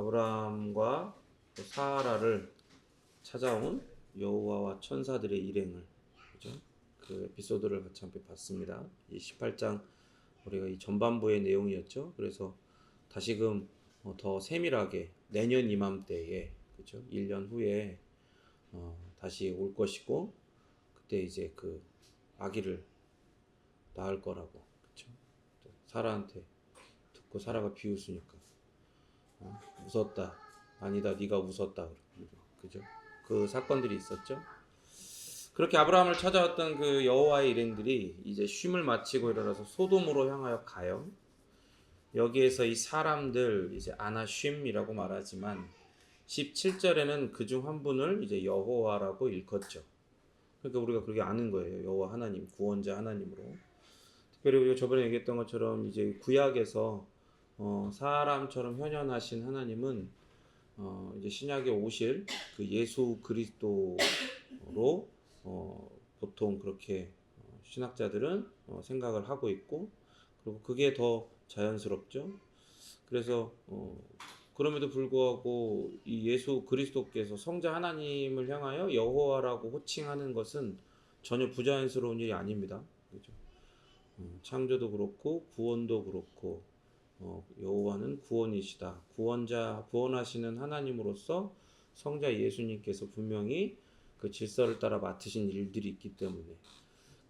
아브라함과 또 사라를 찾아온 여호와와 천사들의 일행을, 그죠? 그 에피소드를 같이 함께 봤습니다. 이 18장 우리가 이 전반부의 내용이었죠. 그래서 다시금 더 세밀하게 내년 이맘때에, 그죠? 1년 후에 다시 올 것이고, 그때 이제 그 아기를 낳을 거라고, 그죠? 사라한테 듣고 사라가 비웃으니까 웃었다. 아니다, 네가 웃었다. 그죠? 그 사건들이 있었죠. 그렇게 아브라함을 찾아왔던 그 여호와의 일행들이 이제 쉼을 마치고 일어나서 소돔으로 향하여 가요. 여기에서 이 사람들 이제 아나쉼이라고 말하지만 17절에는 그중 한 분을 이제 여호와라고 일컫죠. 그러니까 우리가 그렇게 아는 거예요. 여호와 하나님, 구원자 하나님으로. 특별히 우리가 저번에 얘기했던 것처럼 이제 구약에서 사람처럼 현현하신 하나님은 이제 신약에 오실 그 예수 그리스도로 보통 그렇게 신학자들은 생각을 하고 있고, 그리고 그게 더 자연스럽죠. 그래서 그럼에도 불구하고 이 예수 그리스도께서 성자 하나님을 향하여 여호와라고 호칭하는 것은 전혀 부자연스러운 일이 아닙니다. 그죠? 창조도 그렇고 구원도 그렇고 여호와는 구원이시다. 구원하시는 하나님으로서 성자 예수님께서 분명히 그 질서를 따라 맡으신 일들이 있기 때문에,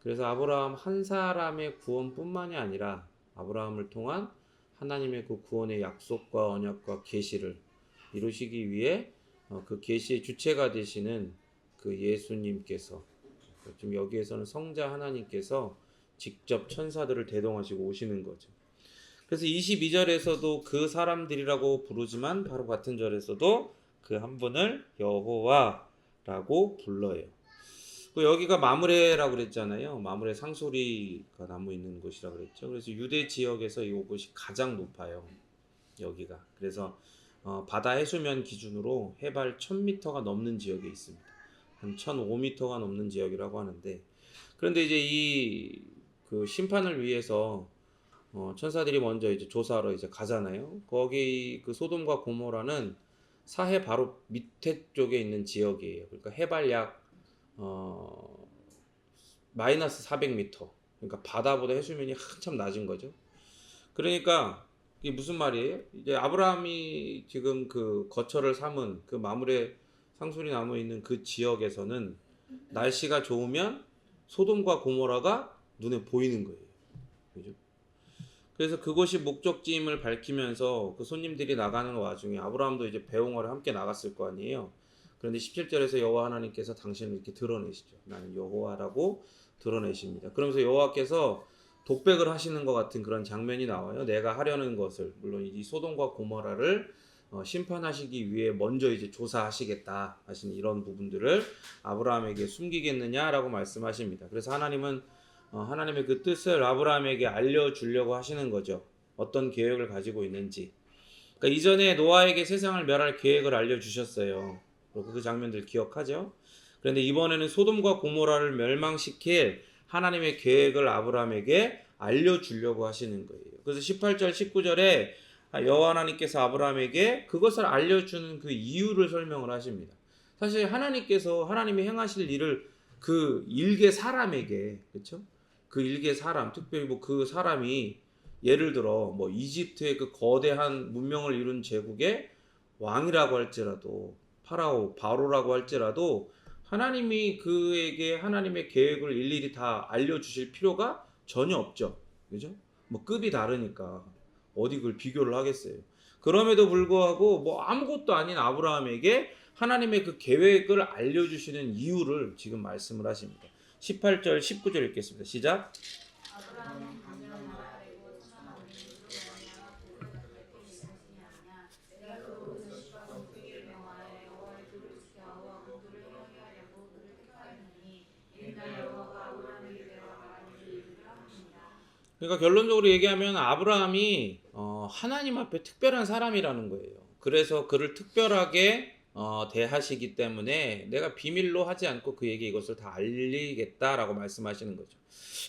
그래서 아브라함 한 사람의 구원뿐만이 아니라 아브라함을 통한 하나님의 그 구원의 약속과 언약과 계시를 이루시기 위해 그 계시의 주체가 되시는 그 예수님께서, 지금 여기에서는 성자 하나님께서 직접 천사들을 대동하시고 오시는 거죠. 그래서 22절에서도 그 사람들이라고 부르지만 바로 같은 절에서도 그 한 분을 여호와라고 불러요. 여기가 마므레라고 그랬잖아요. 마므레 상소리가 나무 있는 곳이라고 그랬죠. 그래서 유대 지역에서 이곳이 가장 높아요. 여기가. 그래서 바다 해수면 기준으로 해발 1000m가 넘는 지역에 있습니다. 한 1005m가 넘는 지역이라고 하는데, 그런데 이제 그 심판을 위해서 천사들이 먼저 이제 조사하러 이제 가잖아요. 거기 그 소돔과 고모라는 사해 바로 밑에 쪽에 있는 지역이에요. 그러니까 해발 약 마이너스 400m. 그러니까 바다보다 해수면이 한참 낮은 거죠. 그러니까 이게 무슨 말이에요? 이제 아브라함이 지금 그 거처를 삼은 그 마므레 상수리 나무 있는 그 지역에서는 날씨가 좋으면 소돔과 고모라가 눈에 보이는 거예요. 그죠? 그래서 그곳이 목적지임을 밝히면서 그 손님들이 나가는 와중에 아브라함도 이제 배웅하러 함께 나갔을 거 아니에요. 그런데 17절에서 여호와 하나님께서 당신을 이렇게 드러내시죠. 나는 여호와라고 드러내십니다. 그러면서 여호와께서 독백을 하시는 것 같은 그런 장면이 나와요. 내가 하려는 것을, 물론 이 소돔과 고모라를 심판하시기 위해 먼저 이제 조사하시겠다 하신 이런 부분들을 아브라함에게 숨기겠느냐라고 말씀하십니다. 그래서 하나님은 하나님의 그 뜻을 아브라함에게 알려주려고 하시는 거죠. 어떤 계획을 가지고 있는지. 그러니까 이전에 노아에게 세상을 멸할 계획을 알려주셨어요. 그 장면들 기억하죠? 그런데 이번에는 소돔과 고모라를 멸망시킬 하나님의 계획을 아브라함에게 알려주려고 하시는 거예요. 그래서 18절, 19절에 여호와 하나님께서 아브라함에게 그것을 알려주는 그 이유를 설명을 하십니다. 사실 하나님께서 하나님이 행하실 일을 그 일개 사람에게, 그렇죠? 그 일개 사람, 특별히 뭐 그 사람이 예를 들어 뭐 이집트의 그 거대한 문명을 이룬 제국의 왕이라고 할지라도, 바로라고 할지라도 하나님이 그에게 하나님의 계획을 일일이 다 알려주실 필요가 전혀 없죠. 그죠? 뭐 급이 다르니까 어디 그걸 비교를 하겠어요. 그럼에도 불구하고 뭐 아무것도 아닌 아브라함에게 하나님의 그 계획을 알려주시는 이유를 지금 말씀을 하십니다. 18절, 19절 읽겠습니다. 시작. 그러니까 결론적으로 얘기하면 아브라함이 하나님 앞에 특별한 사람이라는 거예요. 그래서 그를 특별하게 대하시기 때문에 내가 비밀로 하지 않고 그에게 이것을 다 알리겠다라고 말씀하시는 거죠.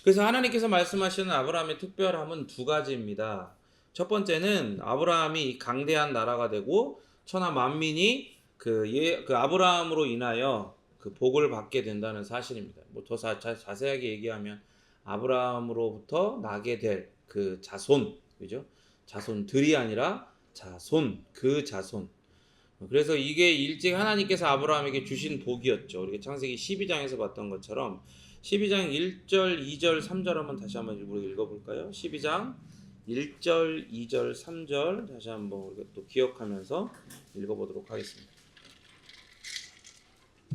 그래서 하나님께서 말씀하시는 아브라함의 특별함은 두 가지입니다. 첫 번째는 아브라함이 강대한 나라가 되고, 천하 만민이 그 아브라함으로 인하여 그 복을 받게 된다는 사실입니다. 뭐 더 자세하게 얘기하면 아브라함으로부터 나게 될 그 자손, 그죠? 자손들이 아니라 자손, 그 자손. 그래서 이게 일찍 하나님께서 아브라함에게 주신 복이었죠. 우리가 창세기 12장에서 봤던 것처럼 12장 1절, 2절, 3절 한번 다시 한번 우리가 읽어볼까요? 12장 1절, 2절, 3절 다시 한번 우리가 또 기억하면서 읽어보도록 하겠습니다.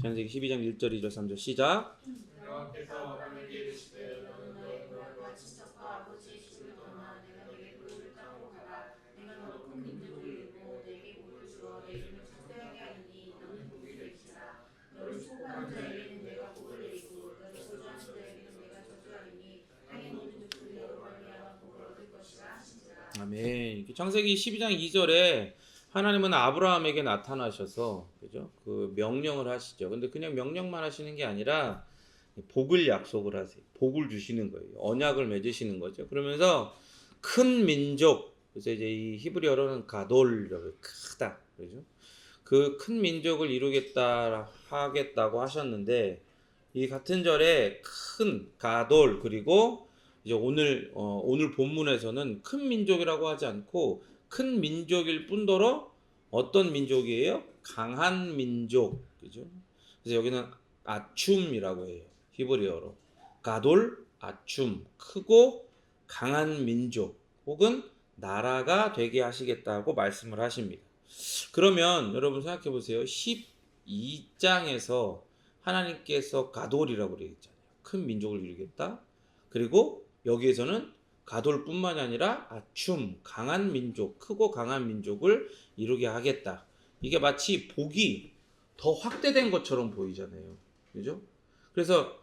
창세기 12장 1절, 2절, 3절 시작. 여호와께서 아브라함에게 이르시되 너는 너의 고향과 친척과 아버지의 집을 떠나 내가 네게 보여줄 땅으로 가라. 내가 너로 큰 민족을 이루고 내게 복을 주어 내 이름을 창대하게 하리니 너는 복이 될지라. 너를 축복하는 자에게는 내가 복을 내리고 너를 저주하는 자에게는 내가 저주하리니 땅의 모든 족속이 너로 말미암아 복을 얻을 것이라 하시니라. 아멘. 창세기 12장 2절에 하나님은 아브라함에게 나타나셔서 그죠? 그 명령을 하시죠. 근데 그냥 명령만 하시는 게 아니라 복을 약속을 하세요. 복을 주시는 거예요. 언약을 맺으시는 거죠. 그러면서 큰 민족, 그래서 이제 이 히브리어로는 가돌이라고 크다, 그죠? 그 큰 민족을 이루겠다 하겠다고 하셨는데 이 같은 절에 큰 가돌 그리고 이제 오늘 본문에서는 큰 민족이라고 하지 않고 큰 민족일 뿐더러 어떤 민족이에요? 강한 민족, 그죠? 그래서 여기는 아춤이라고 해요. 히브리어로 가돌, 아춤, 크고 강한 민족 혹은 나라가 되게 하시겠다고 말씀을 하십니다. 그러면 여러분 생각해 보세요. 12장에서 하나님께서 가돌이라고 그랬잖아요. 큰 민족을 이루겠다. 그리고 여기에서는 가돌뿐만이 아니라 아춤, 강한 민족, 크고 강한 민족을 이루게 하겠다. 이게 마치 복이 더 확대된 것처럼 보이잖아요. 그죠? 그래서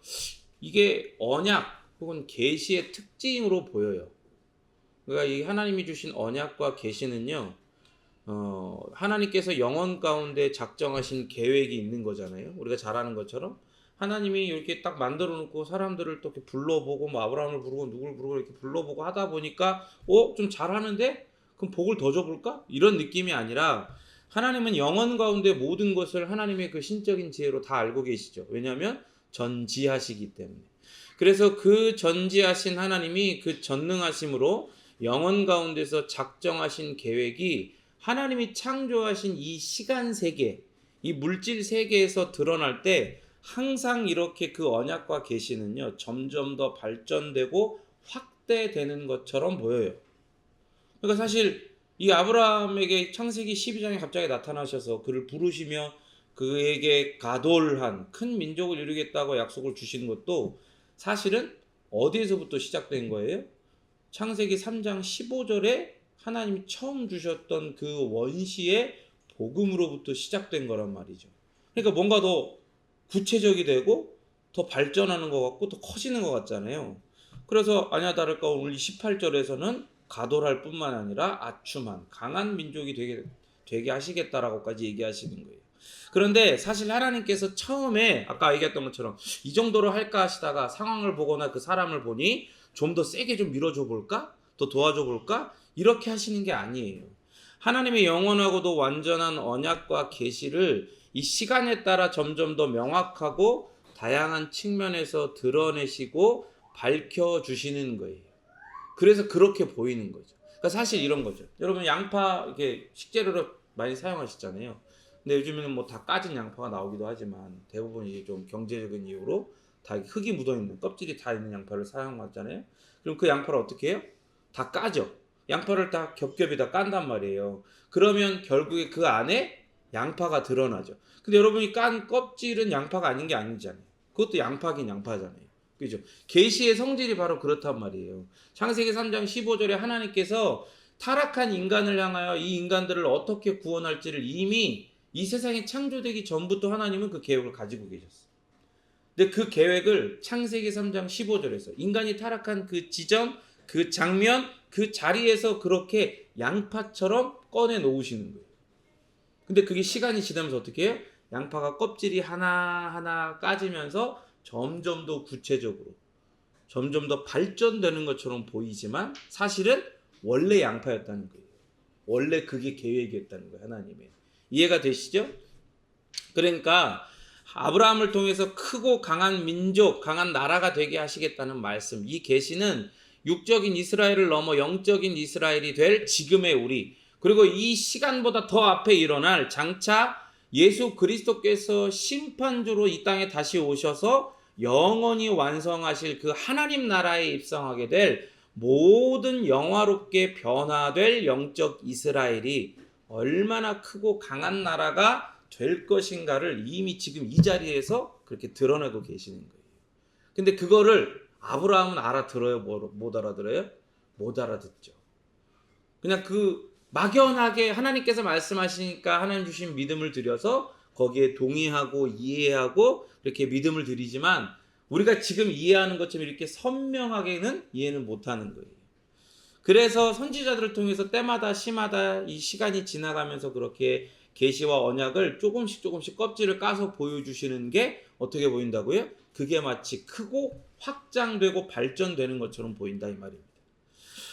이게 언약 혹은 계시의 특징으로 보여요. 그러니까 이 하나님이 주신 언약과 계시는요. 하나님께서 영혼 가운데 작정하신 계획이 있는 거잖아요. 우리가 잘 아는 것처럼 하나님이 이렇게 딱 만들어 놓고 사람들을 또 이렇게 불러보고 뭐 아브라함을 부르고 누굴 부르고 이렇게 불러보고 하다 보니까 좀 잘하는데 그럼 복을 더 줘볼까? 이런 느낌이 아니라 하나님은 영혼 가운데 모든 것을 하나님의 그 신적인 지혜로 다 알고 계시죠. 왜냐하면 전지하시기 때문에. 그래서 그 전지하신 하나님이 그 전능하심으로 영혼 가운데서 작정하신 계획이 하나님이 창조하신 이 시간 세계, 이 물질 세계에서 드러날 때 항상 이렇게 그 언약과 계시는요 점점 더 발전되고 확대되는 것처럼 보여요. 그러니까 사실 이 아브라함에게 창세기 12장에 갑자기 나타나셔서 그를 부르시며 그에게 가돌한 큰 민족을 이루겠다고 약속을 주시는 것도 사실은 어디에서부터 시작된 거예요? 창세기 3장 15절에 하나님이 처음 주셨던 그 원시의 복음으로부터 시작된 거란 말이죠. 그러니까 뭔가 더 구체적이 되고 더 발전하는 것 같고 더 커지는 것 같잖아요. 그래서 아니야 다를까 오늘 18절에서는 가돌할 뿐만 아니라 아춤한 강한 민족이 되게 하시겠다라고까지 얘기하시는 거예요. 그런데 사실 하나님께서 처음에 아까 얘기했던 것처럼 이 정도로 할까 하시다가 상황을 보거나 그 사람을 보니 좀 더 세게 좀 밀어줘 볼까? 더 도와줘 볼까? 이렇게 하시는 게 아니에요. 하나님의 영원하고도 완전한 언약과 계시를 이 시간에 따라 점점 더 명확하고 다양한 측면에서 드러내시고 밝혀주시는 거예요. 그래서 그렇게 보이는 거죠. 그러니까 사실 이런 거죠. 여러분 양파 이렇게 식재료로 많이 사용하시잖아요. 근데 요즘에는 뭐 다 까진 양파가 나오기도 하지만 대부분 이제 좀 경제적인 이유로 다 흙이 묻어있는 껍질이 다 있는 양파를 사용하잖아요. 그럼 그 양파를 어떻게 해요? 다 까죠. 양파를 다 겹겹이 다 깐단 말이에요. 그러면 결국에 그 안에 양파가 드러나죠. 근데 여러분이 깐 껍질은 양파가 아닌 게 아니잖아요. 그것도 양파긴 양파잖아요. 그죠? 계시의 성질이 바로 그렇단 말이에요. 창세기 3장 15절에 하나님께서 타락한 인간을 향하여 이 인간들을 어떻게 구원할지를 이미 이 세상이 창조되기 전부터 하나님은 그 계획을 가지고 계셨어요. 근데 그 계획을 창세기 3장 15절에서 인간이 타락한 그 지점, 그 장면, 그 자리에서 그렇게 양파처럼 꺼내 놓으시는 거예요. 근데 그게 시간이 지나면서 어떻게 해요? 양파가 껍질이 하나하나 까지면서 점점 더 구체적으로 점점 더 발전되는 것처럼 보이지만 사실은 원래 양파였다는 거예요. 원래 그게 계획이었다는 거예요. 하나님의. 이해가 되시죠? 그러니까 아브라함을 통해서 크고 강한 민족, 강한 나라가 되게 하시겠다는 말씀. 이 계시는 육적인 이스라엘을 넘어 영적인 이스라엘이 될 지금의 우리, 그리고 이 시간보다 더 앞에 일어날 장차 예수 그리스도께서 심판주로 이 땅에 다시 오셔서 영원히 완성하실 그 하나님 나라에 입성하게 될 모든 영화롭게 변화될 영적 이스라엘이 얼마나 크고 강한 나라가 될 것인가를 이미 지금 이 자리에서 그렇게 드러내고 계시는 거예요. 근데 그거를 아브라함은 알아들어요? 못 알아들어요? 못 알아듣죠. 그냥 그 막연하게 하나님께서 말씀하시니까 하나님 주신 믿음을 드려서 거기에 동의하고 이해하고 이렇게 믿음을 드리지만 우리가 지금 이해하는 것처럼 이렇게 선명하게는 이해는 못하는 거예요. 그래서 선지자들을 통해서 때마다 시마다 이 시간이 지나가면서 그렇게 계시와 언약을 조금씩 껍질을 까서 보여주시는 게 어떻게 보인다고요? 그게 마치 크고 확장되고 발전되는 것처럼 보인다 이 말입니다.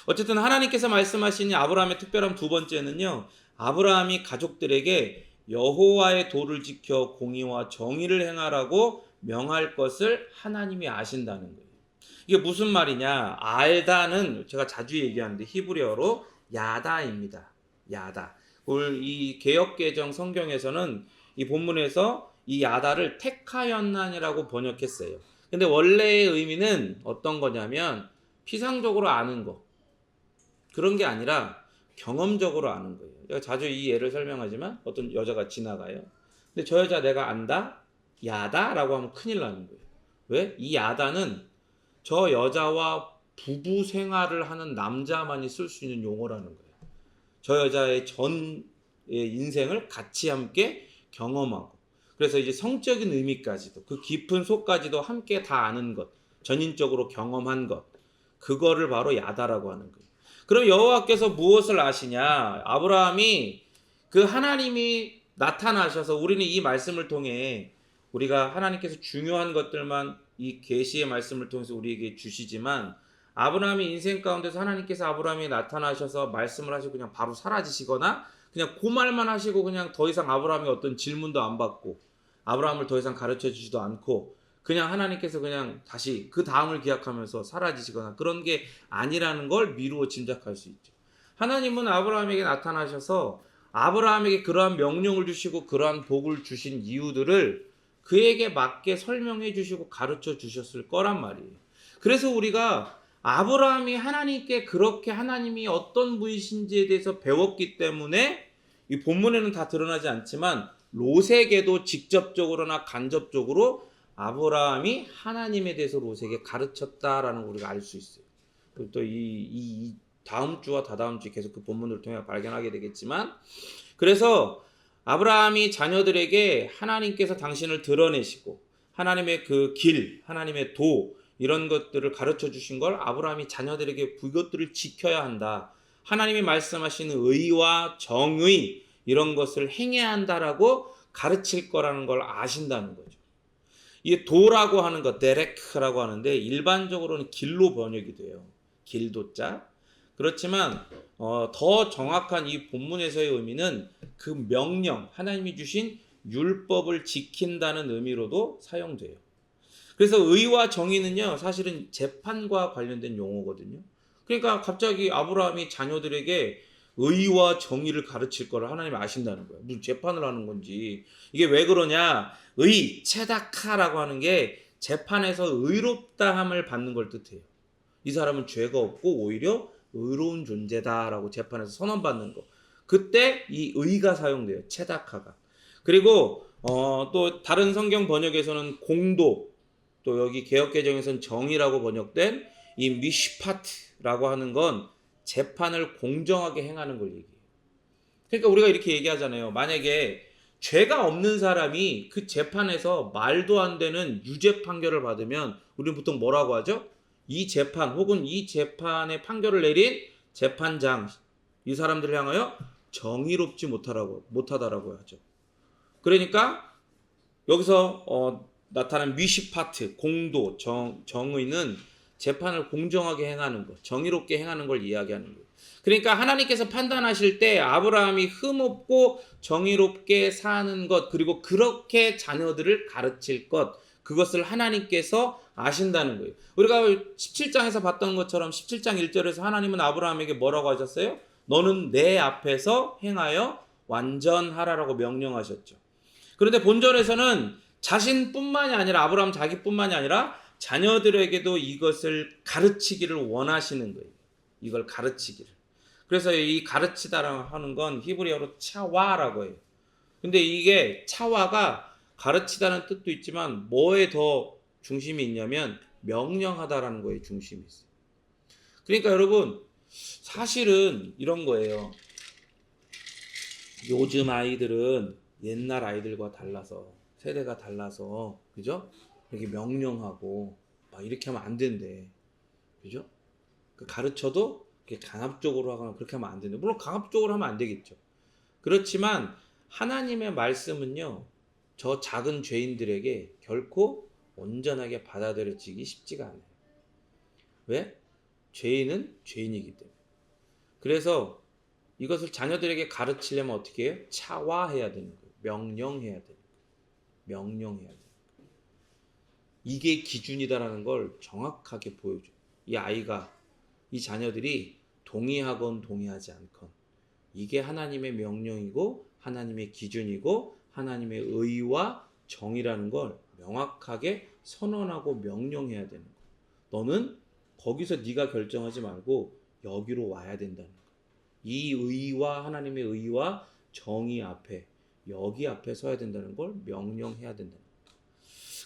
어쨌든 하나님께서 말씀하신 아브라함의 특별한 두 번째는요, 아브라함이 가족들에게 여호와의 도를 지켜 공의와 정의를 행하라고 명할 것을 하나님이 아신다는 거예요. 이게 무슨 말이냐? 알다는 제가 자주 얘기하는데 히브리어로 야다입니다. 야다. 오늘 이 개역개정 성경에서는 이 본문에서 이 야다를 테카연난이라고 번역했어요. 근데 원래의 의미는 어떤 거냐면 피상적으로 아는 거, 그런 게 아니라 경험적으로 아는 거예요. 제가 자주 이 예를 설명하지만 어떤 여자가 지나가요. 근데 저 여자 내가 안다? 야다라고 하면 큰일 나는 거예요. 왜? 이 야다는 저 여자와 부부 생활을 하는 남자만이 쓸 수 있는 용어라는 거예요. 저 여자의 전 인생을 같이 함께 경험하고, 그래서 이제 성적인 의미까지도, 그 깊은 속까지도 함께 다 아는 것, 전인적으로 경험한 것, 그거를 바로 야다라고 하는 거예요. 그럼 여호와께서 무엇을 아시냐? 아브라함이 그 하나님이 나타나셔서, 우리는 이 말씀을 통해 우리가 하나님께서 중요한 것들만 이 계시의 말씀을 통해서 우리에게 주시지만, 아브라함의 인생 가운데서 하나님께서 아브라함이 나타나셔서 말씀을 하시고 그냥 바로 사라지시거나 그냥 그 말만 하시고 그냥 더 이상 아브라함이 어떤 질문도 안 받고 아브라함을 더 이상 가르쳐 주지도 않고 그냥 하나님께서 그냥 다시 그 다음을 기약하면서 사라지시거나 그런 게 아니라는 걸 미루어 짐작할 수 있죠. 하나님은 아브라함에게 나타나셔서 아브라함에게 그러한 명령을 주시고 그러한 복을 주신 이유들을 그에게 맞게 설명해 주시고 가르쳐 주셨을 거란 말이에요. 그래서 우리가 아브라함이 하나님께 그렇게 하나님이 어떤 분이신지에 대해서 배웠기 때문에 이 본문에는 다 드러나지 않지만 롯에게도 직접적으로나 간접적으로 아브라함이 하나님에 대해서 롯에게 가르쳤다라는 걸 우리가 알 수 있어요. 그리고 또 이 다음 주와 다다음 주에 계속 그 본문을 통해 발견하게 되겠지만, 그래서 아브라함이 자녀들에게 하나님께서 당신을 드러내시고 하나님의 그 길, 하나님의 도, 이런 것들을 가르쳐 주신 걸 아브라함이 자녀들에게 그것들을 지켜야 한다. 하나님이 말씀하시는 의와 정의 이런 것을 행해야 한다라고 가르칠 거라는 걸 아신다는 거죠. 이 도라고 하는 것, 데레크라고 하는데 일반적으로는 길로 번역이 돼요. 길도자. 그렇지만 더 정확한 이 본문에서의 의미는 그 명령, 하나님이 주신 율법을 지킨다는 의미로도 사용돼요. 그래서 의와 정의는요, 사실은 재판과 관련된 용어거든요. 그러니까 갑자기 아브라함이 자녀들에게 의와 정의를 가르칠 거를 하나님이 아신다는 거예요. 무슨 재판을 하는 건지. 이게 왜 그러냐? 의, 체다카라고 하는 게 재판에서 의롭다함을 받는 걸 뜻해요. 이 사람은 죄가 없고 오히려 의로운 존재다라고 재판에서 선언받는 거. 그때 이 의가 사용돼요. 체다카가. 그리고 또 다른 성경 번역에서는 공도, 또 여기 개역개정에서는 정의라고 번역된 이 미시파트라고 하는 건 재판을 공정하게 행하는 걸 얘기해요. 그러니까 우리가 이렇게 얘기하잖아요. 만약에 죄가 없는 사람이 그 재판에서 말도 안 되는 유죄 판결을 받으면 우리는 보통 뭐라고 하죠? 이 재판 혹은 이 재판의 판결을 내린 재판장, 이 사람들을 향하여 정의롭지 못하다라고 하죠. 그러니까 여기서 나타난 미시파트, 공도, 정의는 재판을 공정하게 행하는 것, 정의롭게 행하는 걸 이야기하는 거예요. 그러니까 하나님께서 판단하실 때 아브라함이 흠없고 정의롭게 사는 것, 그리고 그렇게 자녀들을 가르칠 것, 그것을 하나님께서 아신다는 거예요. 우리가 17장에서 봤던 것처럼 17장 1절에서 하나님은 아브라함에게 뭐라고 하셨어요? 너는 내 앞에서 행하여 완전하라라고 명령하셨죠. 그런데 본절에서는 자신뿐만이 아니라 아브라함 자기뿐만이 아니라 자녀들에게도 이것을 가르치기를 원하시는 거예요. 이걸 가르치기를. 그래서 이 가르치다라고 하는 건 히브리어로 차와라고 해요. 근데 이게 차와가 가르치다는 뜻도 있지만 뭐에 더 중심이 있냐면 명령하다라는 거에 중심이 있어요. 그러니까 여러분 사실은 이런 거예요. 요즘 아이들은 옛날 아이들과 달라서 세대가 달라서 그죠? 이렇게 명령하고 막 이렇게 하면 안 된대. 그죠? 가르쳐도 강압적으로 하거나 그렇게 하면 안 되는데 물론 강압적으로 하면 안 되겠죠. 그렇지만 하나님의 말씀은요 저 작은 죄인들에게 결코 온전하게 받아들여지기 쉽지가 않아요. 왜? 죄인은 죄인이기 때문에. 그래서 이것을 자녀들에게 가르치려면 어떻게 해요? 차화해야 되는 거예요. 명령해야 되는 거예요. 명령해야 되는 거예요. 이게 기준이다라는 걸 정확하게 보여줘요. 이 아이가 이 자녀들이 동의하건 동의하지 않건 이게 하나님의 명령이고 하나님의 기준이고 하나님의 의와 정의라는 걸 명확하게 선언하고 명령해야 되는 거예요. 너는 거기서 네가 결정하지 말고 여기로 와야 된다는 거예요. 이 의와 하나님의 의와 정의 앞에 여기 앞에 서야 된다는 걸 명령해야 된다는 거예요.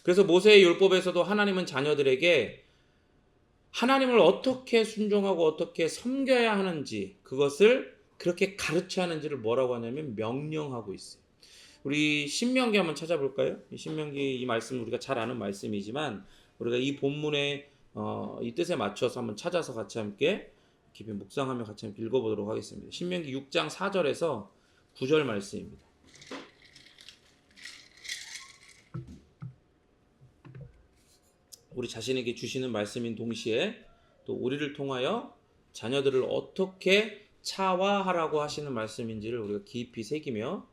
그래서 모세의 율법에서도 하나님은 자녀들에게 하나님을 어떻게 순종하고 어떻게 섬겨야 하는지 그것을 그렇게 가르쳐야 하는지를 뭐라고 하냐면 명령하고 있어요. 우리 신명기 한번 찾아볼까요? 신명기 이 말씀 우리가 잘 아는 말씀이지만 우리가 이 본문의 이 뜻에 맞춰서 한번 찾아서 같이 함께 깊이 묵상하며 같이 함께 읽어보도록 하겠습니다. 신명기 6장 4절에서 9절 말씀입니다. 우리 자신에게 주시는 말씀인 동시에 또 우리를 통하여 자녀들을 어떻게 차화하라고 하시는 말씀인지를 우리가 깊이 새기며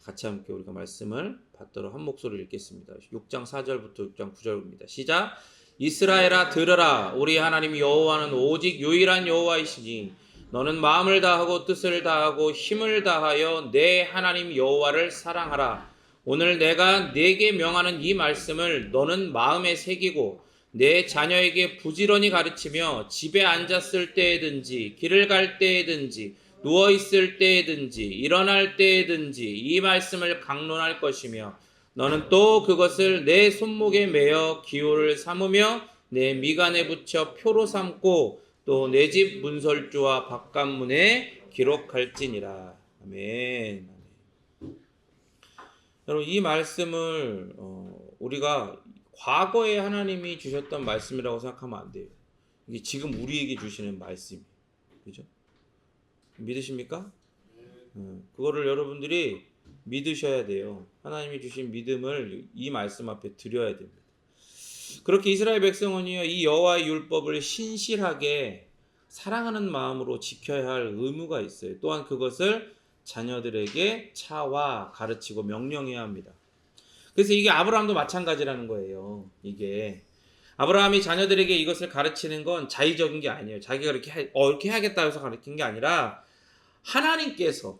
같이 함께 우리가 말씀을 받도록 한 목소리를 읽겠습니다. 6장 4절부터 6장 9절입니다. 시작. 이스라엘아 들으라. 우리 하나님 여호와는 오직 유일한 여호와이시니 너는 마음을 다하고 뜻을 다하고 힘을 다하여 내 하나님 여호와를 사랑하라. 오늘 내가 네게 명하는 이 말씀을 너는 마음에 새기고 내 자녀에게 부지런히 가르치며 집에 앉았을 때에든지 길을 갈 때에든지 누워있을 때에든지 일어날 때에든지 이 말씀을 강론할 것이며 너는 또 그것을 내 손목에 매어 기호를 삼으며 내 미간에 붙여 표로 삼고 또 내 집 문설주와 바깥문에 기록할지니라. 아멘. 여러분 이 말씀을 우리가 과거에 하나님이 주셨던 말씀이라고 생각하면 안 돼요. 이게 지금 우리에게 주시는 말씀이에요. 그죠? 믿으십니까? 그거를 여러분들이 믿으셔야 돼요. 하나님이 주신 믿음을 이 말씀 앞에 드려야 됩니다. 그렇게 이스라엘 백성은요 이 여호와의 율법을 신실하게 사랑하는 마음으로 지켜야 할 의무가 있어요. 또한 그것을 자녀들에게 차와 가르치고 명령해야 합니다. 그래서 이게 아브라함도 마찬가지라는 거예요. 이게 아브라함이 자녀들에게 이것을 가르치는 건 자의적인 게 아니에요. 자기가 이렇게 해야겠다 해서 가르친 게 아니라 하나님께서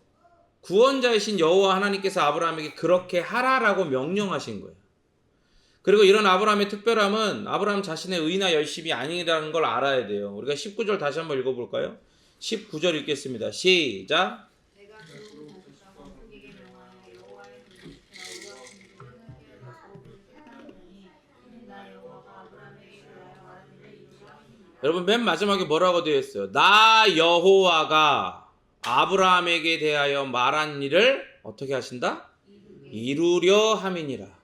구원자이신 여호와 하나님께서 아브라함에게 그렇게 하라라고 명령하신 거예요. 그리고 이런 아브라함의 특별함은 아브라함 자신의 의나 열심이 아니라는 걸 알아야 돼요. 우리가 19절 다시 한번 읽어볼까요? 19절 읽겠습니다. 시작. 내가 그 자손과 후계에게 명하여 여호와의 뜻을 지켜 의로운 공주를 행하게 하노니 이는 나 여호와가 아브라함에게 그리하여 말한 일을 이루려 함이니라. 여러분 맨 마지막에 뭐라고 되어 있어요? 나 여호와가 아브라함에게 대하여 말한 일을 어떻게 하신다? 이루려 함이니라.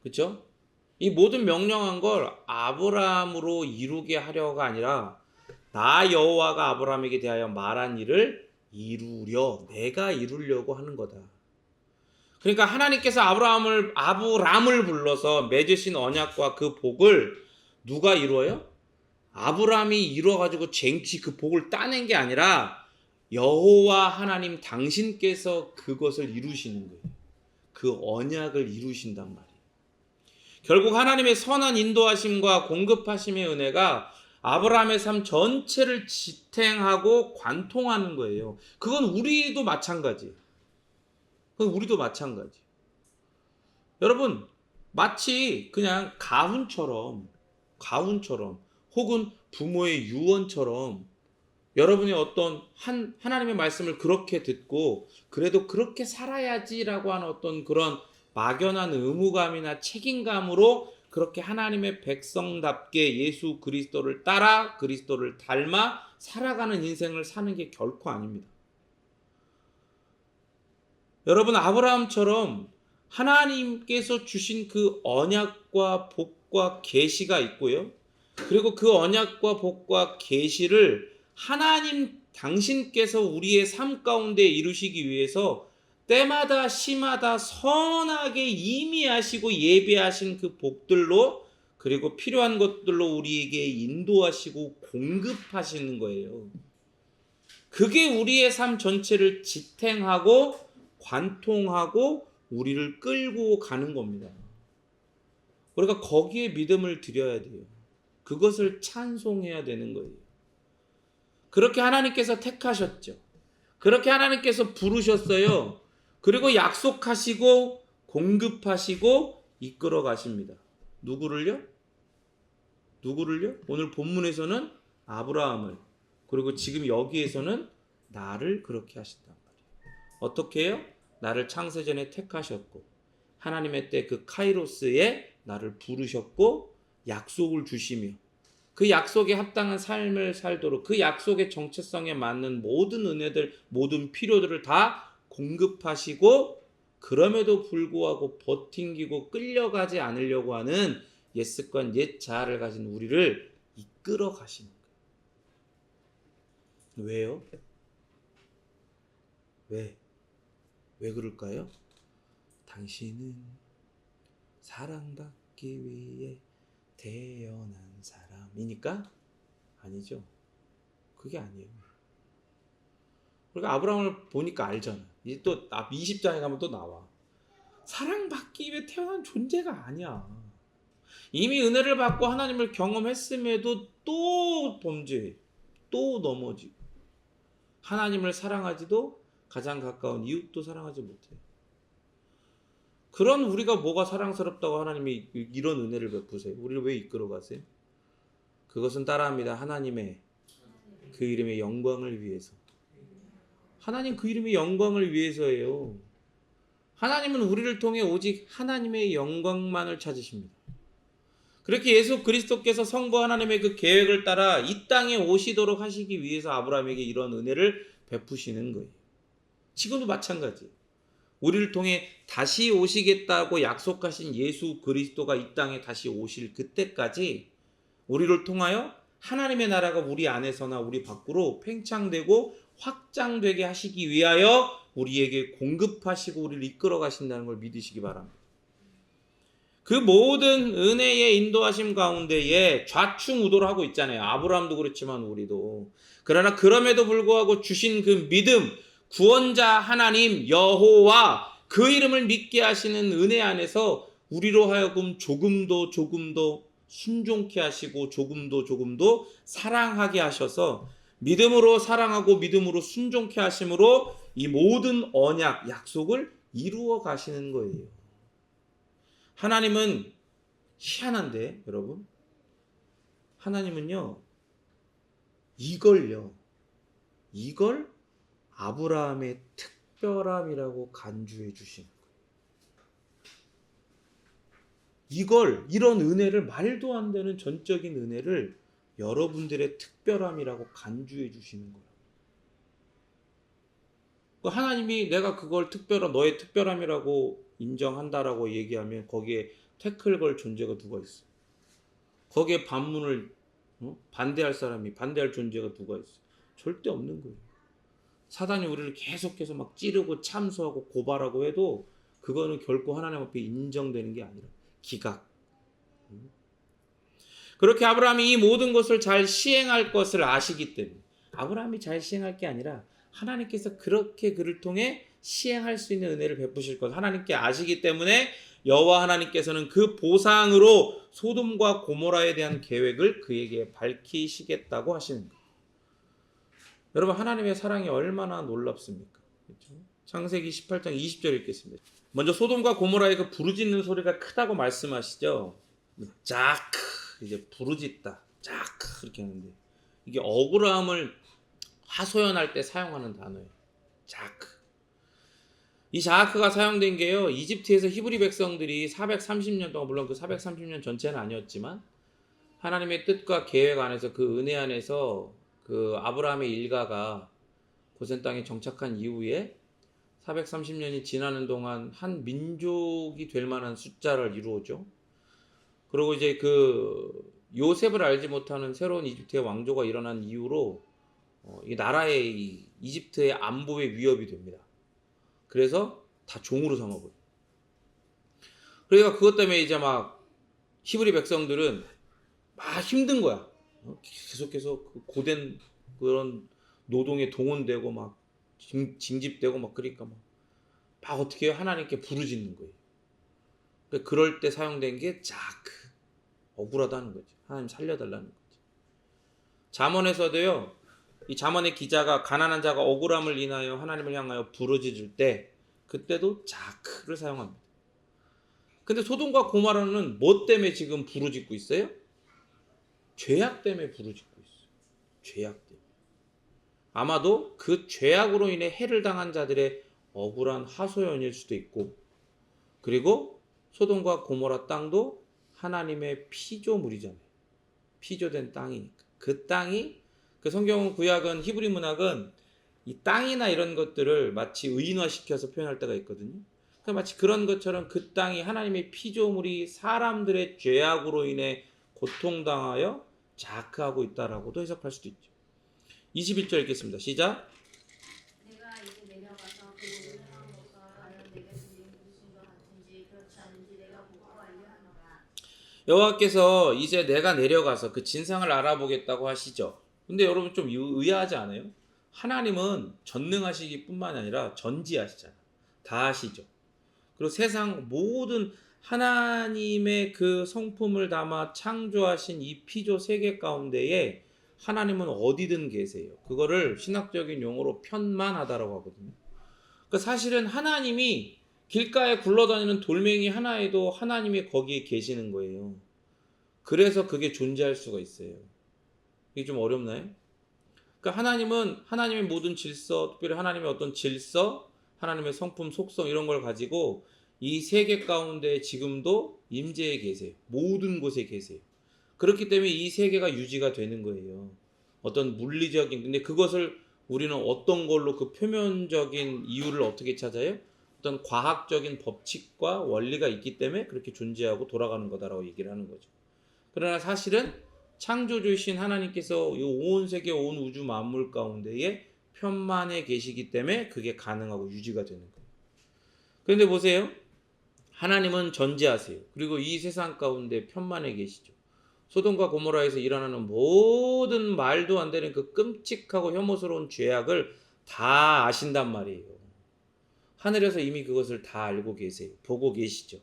그렇죠? 이 모든 명령한 걸 아브라함으로 이루게 하려가 아니라 나 여호와가 아브라함에게 대하여 말한 일을 이루려 내가 이루려고 하는 거다. 그러니까 하나님께서 아브람을 불러서 맺으신 언약과 그 복을 누가 이루어요? 아브라함이 이뤄가지고 쟁취 그 복을 따낸 게 아니라 여호와 하나님 당신께서 그것을 이루시는 거예요. 그 언약을 이루신단 말이에요. 결국 하나님의 선한 인도하심과 공급하심의 은혜가 아브라함의 삶 전체를 지탱하고 관통하는 거예요. 그건 우리도 마찬가지예요. 그건 우리도 마찬가지. 여러분, 마치 그냥 가훈처럼 혹은 부모의 유언처럼 여러분이 어떤 하나님의 말씀을 그렇게 듣고 그래도 그렇게 살아야지라고 하는 어떤 그런 막연한 의무감이나 책임감으로 그렇게 하나님의 백성답게 예수 그리스도를 따라 그리스도를 닮아 살아가는 인생을 사는 게 결코 아닙니다. 여러분, 아브라함처럼 하나님께서 주신 그 언약과 복과 계시가 있고요. 그리고 그 언약과 복과 계시를 하나님 당신께서 우리의 삶 가운데 이루시기 위해서 때마다 시마다 선하게 임의하시고 예배하신 그 복들로 그리고 필요한 것들로 우리에게 인도하시고 공급하시는 거예요. 그게 우리의 삶 전체를 지탱하고 관통하고 우리를 끌고 가는 겁니다. 우리가 거기에 믿음을 드려야 돼요. 그것을 찬송해야 되는 거예요. 그렇게 하나님께서 택하셨죠. 그렇게 하나님께서 부르셨어요. 그리고 약속하시고 공급하시고 이끌어 가십니다. 누구를요? 오늘 본문에서는 아브라함을, 그리고 지금 여기에서는 나를 그렇게 하신단 말이에요. 어떻게 해요? 나를 창세전에 택하셨고 하나님의 때 그 카이로스에 나를 부르셨고 약속을 주시며 그 약속에 합당한 삶을 살도록 그 약속의 정체성에 맞는 모든 은혜들, 모든 필요들을 다 공급하시고 그럼에도 불구하고 버팅기고 끌려가지 않으려고 하는 옛 습관, 옛 자아를 가진 우리를 이끌어 가시는 거예요. 왜요? 왜 그럴까요? 당신은 사랑받기 위해 태어난 사람이니까? 아니죠. 그게 아니에요. 그러니까 아브라함을 보니까 알잖아. 이제 또 20장에 가면 또 나와. 사랑받기 위해 태어난 존재가 아니야. 이미 은혜를 받고 하나님을 경험했음에도 또 범죄해. 또 넘어지고. 하나님을 사랑하지도 가장 가까운 이웃도 사랑하지 못해. 그런 우리가 뭐가 사랑스럽다고 하나님이 이런 은혜를 베푸세요? 우리를 왜 이끌어 가세요? 그것은 따라합니다. 하나님의 그 이름의 영광을 위해서. 하나님 그 이름의 영광을 위해서예요. 하나님은 우리를 통해 오직 하나님의 영광만을 찾으십니다. 그렇게 예수 그리스도께서 성부 하나님의 그 계획을 따라 이 땅에 오시도록 하시기 위해서 아브라함에게 이런 은혜를 베푸시는 거예요. 지금도 마찬가지예요. 우리를 통해 다시 오시겠다고 약속하신 예수 그리스도가 이 땅에 다시 오실 그때까지 우리를 통하여 하나님의 나라가 우리 안에서나 우리 밖으로 팽창되고 확장되게 하시기 위하여 우리에게 공급하시고 우리를 이끌어 가신다는 걸 믿으시기 바랍니다. 그 모든 은혜의 인도하심 가운데에 좌충우돌을 하고 있잖아요. 아브라함도 그렇지만 우리도. 그러나 그럼에도 불구하고 주신 그 믿음, 구원자 하나님 여호와 그 이름을 믿게 하시는 은혜 안에서 우리로 하여금 조금도 순종케 하시고 조금도 사랑하게 하셔서 믿음으로 사랑하고 믿음으로 순종케 하심으로 이 모든 언약, 약속을 이루어 가시는 거예요. 하나님은 희한한데 여러분, 하나님은요 이걸 아브라함의 특별함이라고 간주해 주시는 거예요. 이런 은혜를, 말도 안 되는 전적인 은혜를 여러분들의 특별함이라고 간주해 주시는 거예요. 하나님이 내가 그걸 너의 특별함이라고 인정한다라고 얘기하면 거기에 태클 걸 존재가 누가 있어? 거기에 반문을 반대할 존재가 누가 있어? 절대 없는 거예요. 사단이 우리를 계속해서 막 찌르고 참소하고 고발하고 해도 그거는 결코 하나님 앞에 인정되는 게 아니라 기각. 그렇게 아브라함이 이 모든 것을 잘 시행할 것을 아시기 때문에 아브라함이 잘 시행할 게 아니라 하나님께서 그렇게 그를 통해 시행할 수 있는 은혜를 베푸실 것 하나님께 아시기 때문에 여호와 하나님께서는 그 보상으로 소돔과 고모라에 대한 계획을 그에게 밝히시겠다고 하시는 거예요. 여러분 하나님의 사랑이 얼마나 놀랍습니까? 그렇죠? 창세기 18장 20절 읽겠습니다. 먼저 소돔과 고모라의 그 부르짖는 소리가 크다고 말씀하시죠. 자크 이제 부르짖다 자크 이렇게 하는데 이게 억울함을 하소연할 때 사용하는 단어예요. 자크. 이 자아크가 사용된 게요. 이집트에서 히브리 백성들이 430년 동안 물론 그 430년 전체는 아니었지만 하나님의 뜻과 계획 안에서 그 은혜 안에서 그 아브라함의 일가가 고센 땅에 정착한 이후에 430년이 지나는 동안 한 민족이 될 만한 숫자를 이루었죠. 그리고 이제 그 요셉을 알지 못하는 새로운 이집트의 왕조가 일어난 이후로 이 나라의 이집트의 안보에 위협이 됩니다. 그래서 다 종으로 삼아버려. 그러니까 그것 때문에 이제 막 히브리 백성들은 막 힘든 거야. 계속해서 그 고된 그런 노동에 동원되고 막 징집되고 막 그러니까 막 어떻게 해요? 하나님께 부르짖는 거예요. 그러니까 그럴 때 사용된 게 자크. 억울하다는 거지. 하나님 살려달라는 거지. 잠언에서도요. 이 잠언의 기자가 가난한 자가 억울함을 인하여 하나님을 향하여 부르짖을 때 그때도 자크를 사용합니다. 근데 소돔과 고모라는 뭐 때문에 지금 부르짖고 있어요? 죄악 때문에 부르짖고 있어요. 죄악 때문에. 아마도 그 죄악으로 인해 해를 당한 자들의 억울한 하소연일 수도 있고 그리고 소돔과 고모라 땅도 하나님의 피조물이잖아요. 피조된 땅이니까. 그 땅이 그 성경 구약은 히브리 문학은 이 땅이나 이런 것들을 마치 의인화시켜서 표현할 때가 있거든요. 그러니까 마치 그런 것처럼 그 땅이 하나님의 피조물이 사람들의 죄악으로 인해 고통당하여 자크하고 있다라고도 해석할 수도 있죠. 21절 읽겠습니다. 시작. 내가 이제 내려가서 그 운행한 것과 과연 내게 들린 무엇인가 같은지 그렇지 않은지 내가 보고 알려하노라. 여호와께서 이제 내가 내려가서 그 진상을 알아보겠다고 하시죠. 근데 여러분 좀 의아하지 않아요? 하나님은 전능하시기 뿐만 아니라 전지하시잖아요. 다 하시죠. 그리고 세상 모든 하나님의 그 성품을 담아 창조하신 이 피조 세계 가운데에 하나님은 어디든 계세요. 그거를 신학적인 용어로 편만하다라고 하거든요. 그러니까 사실은 하나님이 길가에 굴러다니는 돌멩이 하나에도 하나님이 거기에 계시는 거예요. 그래서 그게 존재할 수가 있어요. 이게 좀 어렵나요? 그러니까 하나님은 하나님의 모든 질서, 특별히 하나님의 어떤 질서, 하나님의 성품, 속성 이런 걸 가지고 이 세계 가운데 지금도 임재해 계세요. 모든 곳에 계세요. 그렇기 때문에 이 세계가 유지가 되는 거예요. 어떤 물리적인 근데 그것을 우리는 어떤 걸로 그 표면적인 이유를 어떻게 찾아요? 어떤 과학적인 법칙과 원리가 있기 때문에 그렇게 존재하고 돌아가는 거다라고 얘기를 하는 거죠. 그러나 사실은 창조주이신 하나님께서 이 온 세계 온 우주 만물 가운데에 편만해 계시기 때문에 그게 가능하고 유지가 되는 거예요. 그런데 보세요. 하나님은 전지하세요. 그리고 이 세상 가운데 편만해 계시죠. 소돔과 고모라에서 일어나는 모든 말도 안 되는 그 끔찍하고 혐오스러운 죄악을 다 아신단 말이에요. 하늘에서 이미 그것을 다 알고 계세요. 보고 계시죠.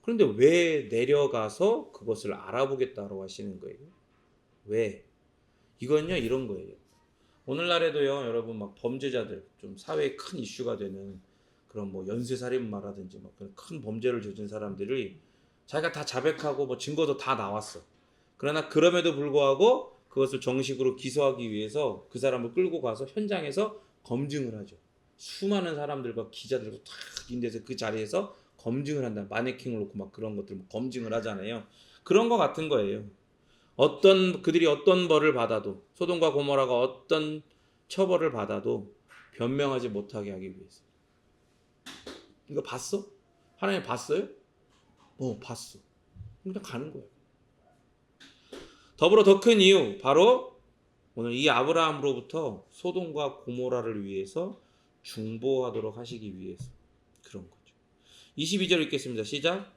그런데 왜 내려가서 그것을 알아보겠다고 하시는 거예요? 왜? 이건요 이런 거예요. 오늘날에도요 여러분 막 범죄자들 좀 사회에 큰 이슈가 되는 그런 뭐 연쇄살인마라든지 막 그런 큰 범죄를 저지른 사람들이 자기가 다 자백하고 뭐 증거도 다 나왔어. 그러나 그럼에도 불구하고 그것을 정식으로 기소하기 위해서 그 사람을 끌고 가서 현장에서 검증을 하죠. 수많은 사람들과 기자들과 탁 인데서 그 자리에서 검증을 한다. 마네킹을 놓고 막 그런 것들 검증을 하잖아요. 그런 거 같은 거예요. 그들이 어떤 벌을 받아도 소돔과 고모라가 어떤 처벌을 받아도 변명하지 못하게 하기 위해서. 이거 봤어? 하나님 봤어요? 봤어. 그냥 가는 거예요. 더불어 더 큰 이유 바로 오늘 이 아브라함으로부터 소돔과 고모라를 위해서 중보하도록 하시기 위해서 그런 거죠. 22절 읽겠습니다. 시작.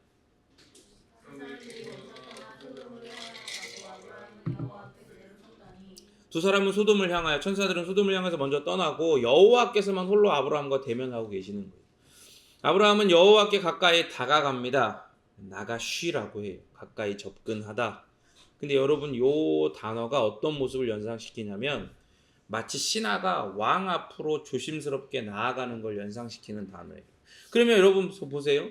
두 사람은 소돔을 향하여 천사들은 소돔을 향해서 먼저 떠나고 여호와께서만 홀로 아브라함과 대면하고 계시는 거예요. 아브라함은 여호와께 가까이 다가갑니다. 나가쉬라고 해요. 가까이 접근하다. 근데 여러분 요 단어가 어떤 모습을 연상시키냐면 마치 신하가 왕 앞으로 조심스럽게 나아가는 걸 연상시키는 단어예요. 그러면 여러분 보세요.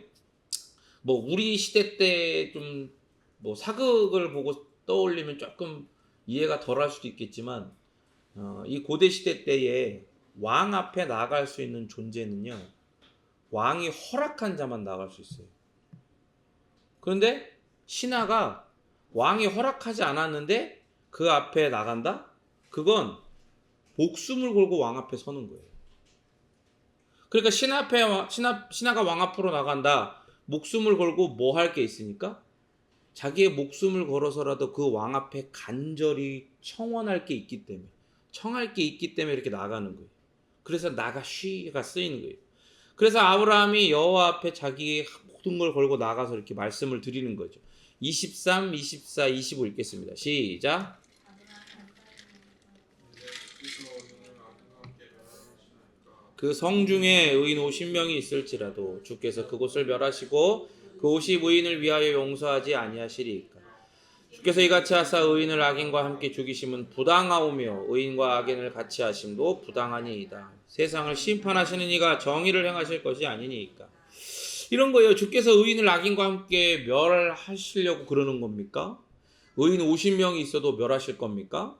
뭐 우리 시대 때 좀 뭐 사극을 보고 떠올리면 조금 이해가 덜할 수도 있겠지만 이 고대 시대 때에 왕 앞에 나갈 수 있는 존재는요. 왕이 허락한 자만 나갈 수 있어요. 그런데 신하가 왕이 허락하지 않았는데 그 앞에 나간다? 그건 목숨을 걸고 왕 앞에 서는 거예요. 그러니까 신하가 왕 앞으로 나간다. 목숨을 걸고 뭐 할 게 있으니까? 자기의 목숨을 걸어서라도 그 왕 앞에 간절히 청할 게 있기 때문에 이렇게 나가는 거예요. 그래서 나가쉬가 쓰이는 거예요. 그래서 아브라함이 여호와 앞에 자기의 모든 걸 걸고 나가서 이렇게 말씀을 드리는 거죠. 23, 24, 25 읽겠습니다. 시작. 그 성중에 의인 50명이 있을지라도 주께서 그곳을 멸하시고 그 50의인을 위하여 용서하지 아니하시리이까. 주께서 이같이 하사 의인을 악인과 함께 죽이심은 부당하오며 의인과 악인을 같이 하심도 부당하니이다. 세상을 심판하시는 이가 정의를 행하실 것이 아니니이까. 이런 거예요. 주께서 의인을 악인과 함께 멸하시려고 그러는 겁니까? 의인 50명이 있어도 멸하실 겁니까?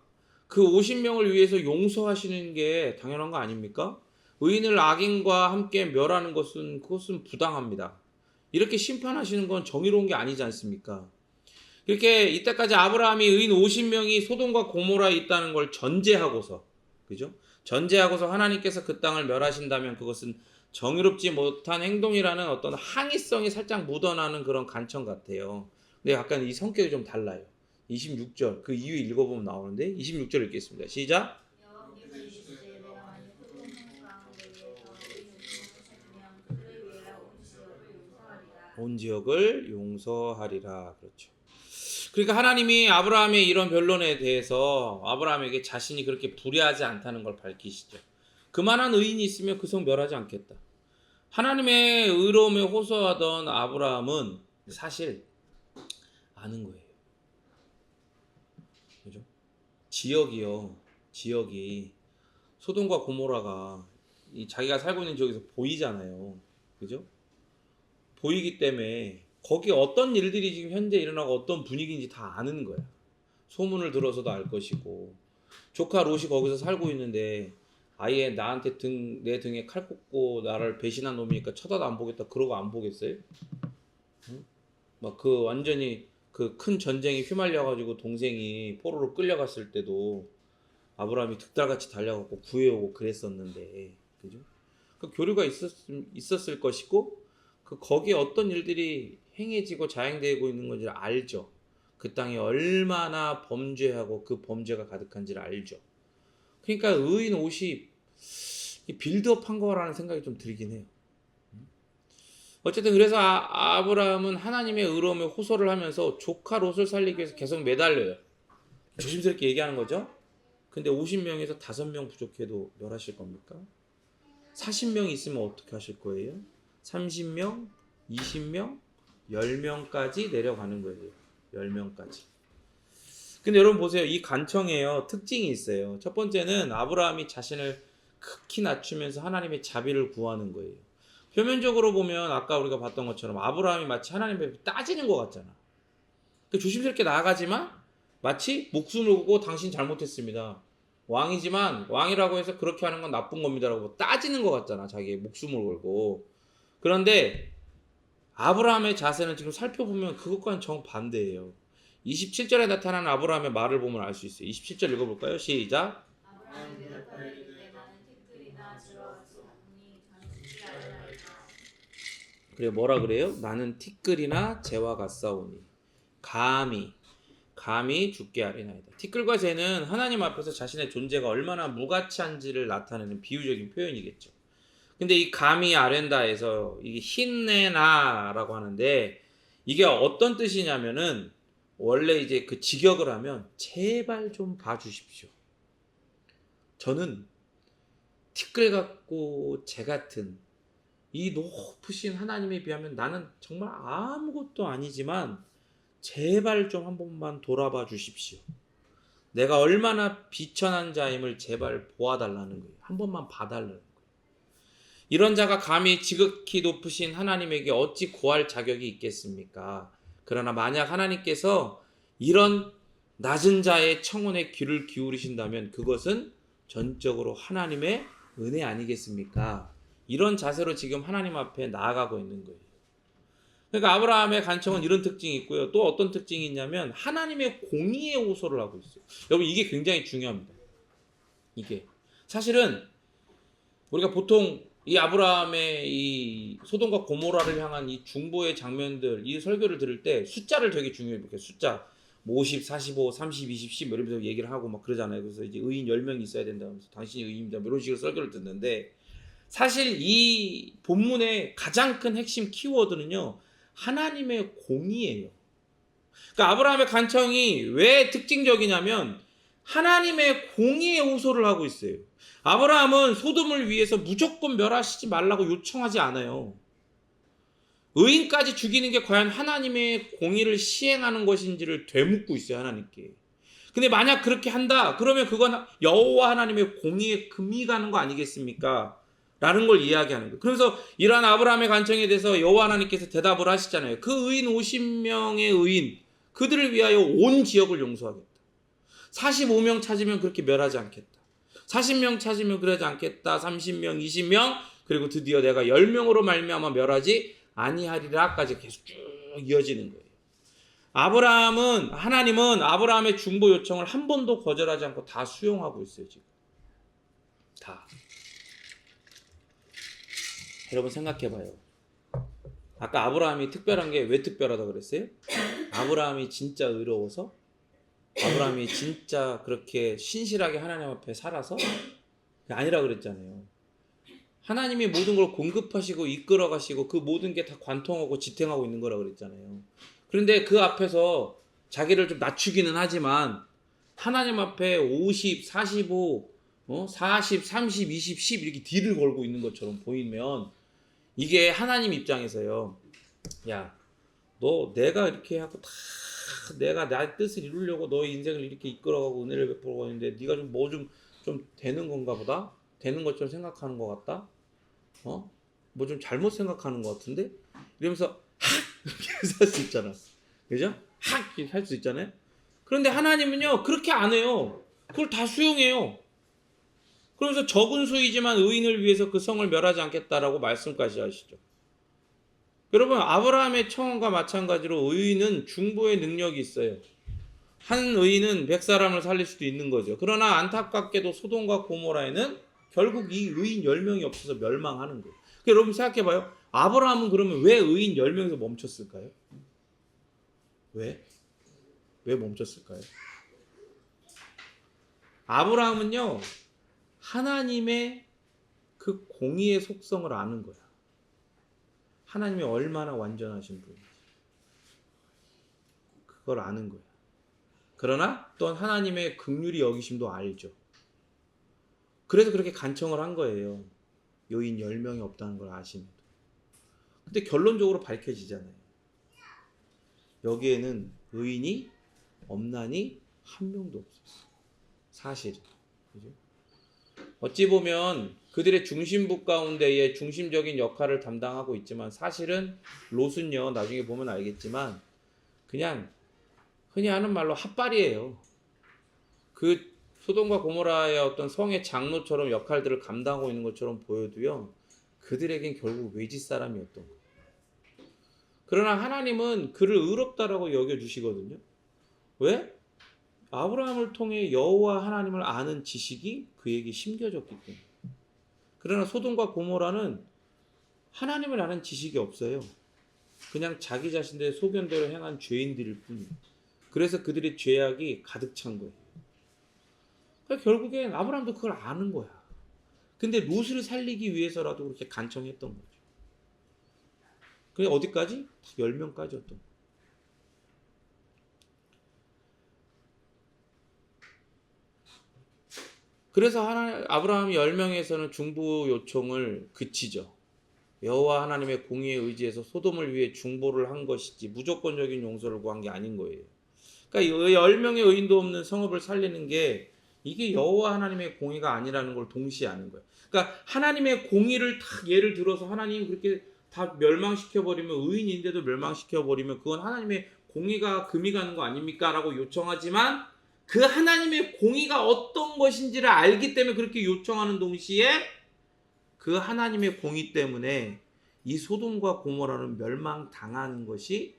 그 50명을 위해서 용서하시는 게 당연한 거 아닙니까? 의인을 악인과 함께 멸하는 그것은 부당합니다. 이렇게 심판하시는 건 정의로운 게 아니지 않습니까? 이렇게 이때까지 아브라함이 의인 50명이 소돔과 고모라에 있다는 걸 전제하고서, 그죠? 전제하고서 하나님께서 그 땅을 멸하신다면 그것은 정의롭지 못한 행동이라는 어떤 항의성이 살짝 묻어나는 그런 간청 같아요. 근데 약간 이 성격이 좀 달라요. 26절 그 이유 읽어보면 나오는데 26절 읽겠습니다. 시작. 여호와께서 이르시되 내가 만일 소돔 성읍과 그를 위하여 온 지역을 용서하리라. 그렇죠. 그러니까 하나님이 아브라함의 이런 변론에 대해서 아브라함에게 자신이 그렇게 불의하지 않다는 걸 밝히시죠. 그만한 의인이 있으면 그 성 멸하지 않겠다. 하나님의 의로움에 호소하던 아브라함은 사실 아는 거예요. 그죠? 지역이 소돔과 고모라가 자기가 살고 있는 지역에서 보이잖아요. 그죠? 보이기 때문에 거기 어떤 일들이 지금 현재 일어나고 어떤 분위기인지 다 아는 거야. 소문을 들어서도 알 것이고, 조카 롯이 거기서 살고 있는데 아예 나한테 내 등에 칼 꽂고 나를 배신한 놈이니까 쳐다도 안 보겠다 그러고 안 보겠어요? 응? 막 그 완전히 그 큰 전쟁에 휘말려가지고 동생이 포로로 끌려갔을 때도 아브라함이 득달같이 달려가고 구해오고 그랬었는데, 그죠? 그 교류가 있었을 것이고, 거기에 어떤 일들이 행해지고 자행되고 있는 건지를 알죠. 그 땅이 얼마나 범죄하고 그 범죄가 가득한지를 알죠. 그러니까 의인 50 빌드업한 거라는 생각이 좀 들긴 해요. 어쨌든 그래서 아브라함은 하나님의 의로움에 호소를 하면서 조카 롯을 살리기 위해서 계속 매달려요. 조심스럽게 얘기하는 거죠. 근데 50명에서 5명 부족해도 멸하실 겁니까? 40명이 있으면 어떻게 하실 거예요? 30명, 20명, 10명까지 내려가는 거예요. 10명까지. 근데 여러분 보세요. 이 간청에요. 특징이 있어요. 첫 번째는 아브라함이 자신을 극히 낮추면서 하나님의 자비를 구하는 거예요. 표면적으로 보면 아까 우리가 봤던 것처럼 아브라함이 마치 하나님 앞에 따지는 것 같잖아. 조심스럽게 나아가지만 마치 목숨을 걸고 당신 잘못했습니다. 왕이지만 왕이라고 해서 그렇게 하는 건 나쁜 겁니다라고 따지는 것 같잖아. 자기의 목숨을 걸고. 그런데 아브라함의 자세는 지금 살펴보면 그것과는 정반대예요. 27절에 나타나는 아브라함의 말을 보면 알 수 있어요. 27절 읽어볼까요? 시작. 아브라함이 대답하여 이르되 나는 티끌이나 지와 같사오니 자는 죽지 아니하리까. 그래 뭐라 그래요? 나는 티끌이나 재와 같사오니 감히 죽게 하리나이다. 티끌과 재는 하나님 앞에서 자신의 존재가 얼마나 무가치한지를 나타내는 비유적인 표현이겠죠. 근데 이 감히 아렌다에서 이게 힌네나라고 하는데 이게 어떤 뜻이냐면은 원래 이제 그 직역을 하면 제발 좀 봐주십시오. 저는 티끌 같고 재 같은 이 높으신 하나님에 비하면 나는 정말 아무것도 아니지만 제발 좀 한 번만 돌아봐 주십시오. 내가 얼마나 비천한 자임을 제발 보아달라는 거예요. 한 번만 봐달라는 거예요. 이런 자가 감히 지극히 높으신 하나님에게 어찌 구할 자격이 있겠습니까? 그러나 만약 하나님께서 이런 낮은 자의 청혼에 귀를 기울이신다면 그것은 전적으로 하나님의 은혜 아니겠습니까? 이런 자세로 지금 하나님 앞에 나아가고 있는 거예요. 그러니까 아브라함의 간청은 이런 특징이 있고요. 또 어떤 특징이 있냐면 하나님의 공의에 호소를 하고 있어요. 여러분 이게 굉장히 중요합니다. 이게 사실은 우리가 보통 이 아브라함의 이 소돔과 고모라를 향한 이 중보의 장면들, 이 설교를 들을 때 숫자를 되게 중요해 볼게요. 숫자 50, 45, 30, 20, 10 이러면서 얘기를 하고 막 그러잖아요. 그래서 이제 의인 10명이 있어야 된다면서 당신이 의인이다 이런 식으로 설교를 듣는데 사실 이 본문의 가장 큰 핵심 키워드는요. 하나님의 공의예요. 그러니까 아브라함의 간청이 왜 특징적이냐면 하나님의 공의에 호소를 하고 있어요. 아브라함은 소돔을 위해서 무조건 멸하시지 말라고 요청하지 않아요. 의인까지 죽이는 게 과연 하나님의 공의를 시행하는 것인지를 되묻고 있어요, 하나님께. 근데 만약 그렇게 한다, 그러면 그건 여호와 하나님의 공의에 금이 가는 거 아니겠습니까? 라는 걸 이야기하는 거예요. 그래서 이러한 아브라함의 간청에 대해서 여호와 하나님께서 대답을 하시잖아요. 그 의인 50명의 의인, 그들을 위하여 온 지역을 용서하겠다. 45명 찾으면 그렇게 멸하지 않겠다. 40명 찾으면 그러지 않겠다. 30명, 20명, 그리고 드디어 내가 10명으로 말미암아 멸하지 아니하리라까지 계속 쭉 이어지는 거예요. 하나님은 아브라함의 중보 요청을 한 번도 거절하지 않고 다 수용하고 있어요, 지금. 다. 여러분 생각해봐요. 아까 아브라함이 특별한 게 왜 특별하다고 그랬어요? 아브라함이 진짜 의로워서? 아브라함이 진짜 그렇게 신실하게 하나님 앞에 살아서? 아니라 그랬잖아요. 하나님이 모든 걸 공급하시고 이끌어 가시고 그 모든 게 다 관통하고 지탱하고 있는 거라 그랬잖아요. 그런데 그 앞에서 자기를 좀 낮추기는 하지만 하나님 앞에 50, 45, 40, 30, 20, 10 이렇게 딜을 걸고 있는 것처럼 보이면 이게 하나님 입장에서요. 야, 너 내가 이렇게 하고 다 내가 나의 뜻을 이루려고 너의 인생을 이렇게 이끌어가고 은혜를 베풀고 있는데 네가 좀 뭐 좀 되는 건가 보다? 되는 것처럼 생각하는 것 같다? 뭐 좀 잘못 생각하는 것 같은데? 이러면서 학! 이렇게 살 수 있잖아. 그죠? 학! 이렇게 할 수 있잖아요. 그런데 하나님은요 그렇게 안 해요. 그걸 다 수용해요. 그러면서 적은 수이지만 의인을 위해서 그 성을 멸하지 않겠다라고 말씀까지 하시죠. 여러분 아브라함의 청원과 마찬가지로 의인은 중보의 능력이 있어요. 한 의인은 100사람을 살릴 수도 있는 거죠. 그러나 안타깝게도 소돔과 고모라에는 결국 이 의인 10명이 없어서 멸망하는 거예요. 그러니까 여러분 생각해봐요. 아브라함은 그러면 왜 의인 10명에서 멈췄을까요? 왜? 왜 멈췄을까요? 아브라함은요 하나님의 그 공의의 속성을 아는 거야. 하나님이 얼마나 완전하신 분인지 그걸 아는 거야. 그러나 또 하나님의 긍휼히 여기심도 알죠. 그래서 그렇게 간청을 한 거예요. 여인 10명이 없다는 걸 아시면도. 근데 결론적으로 밝혀지잖아요. 여기에는 의인이 없나니 한 명도 없었어요. 사실은. 그죠? 어찌 보면 그들의 중심부 가운데의 중심적인 역할을 담당하고 있지만 사실은 롯은요 나중에 보면 알겠지만 그냥 흔히 하는 말로 핫발이에요. 그 소돔과 고모라의 어떤 성의 장로처럼 역할들을 감당하고 있는 것처럼 보여도요 그들에겐 결국 외지 사람이었던 거예요. 그러나 하나님은 그를 의롭다라고 여겨주시거든요. 왜? 아브라함을 통해 여호와 하나님을 아는 지식이 그에게 심겨졌기 때문에. 그러나 소돔과 고모라는 하나님을 아는 지식이 없어요. 그냥 자기 자신들의 소견대로 행한 죄인들일 뿐이에요. 그래서 그들의 죄악이 가득 찬 거예요. 그러니까 결국엔 아브라함도 그걸 아는 거야. 근데 롯을 살리기 위해서라도 그렇게 간청했던 거죠. 그게 어디까지? 10명까지였던 거예요. 그래서 아브라함이 10명에서는 중보 요청을 그치죠. 여호와 하나님의 공의에 의지해서 소돔을 위해 중보를 한 것이지 무조건적인 용서를 구한 게 아닌 거예요. 그러니까 10명의 의인도 없는 성읍을 살리는 게 이게 여호와 하나님의 공의가 아니라는 걸 동시에 아는 거예요. 그러니까 하나님의 공의를 딱 예를 들어서 하나님이 그렇게 다 멸망시켜버리면, 의인인데도 멸망시켜버리면 그건 하나님의 공의가 금이 가는 거 아닙니까? 라고 요청하지만 그 하나님의 공의가 어떤 것인지를 알기 때문에 그렇게 요청하는 동시에 그 하나님의 공의 때문에 이 소돔과 고모라는 멸망당하는 것이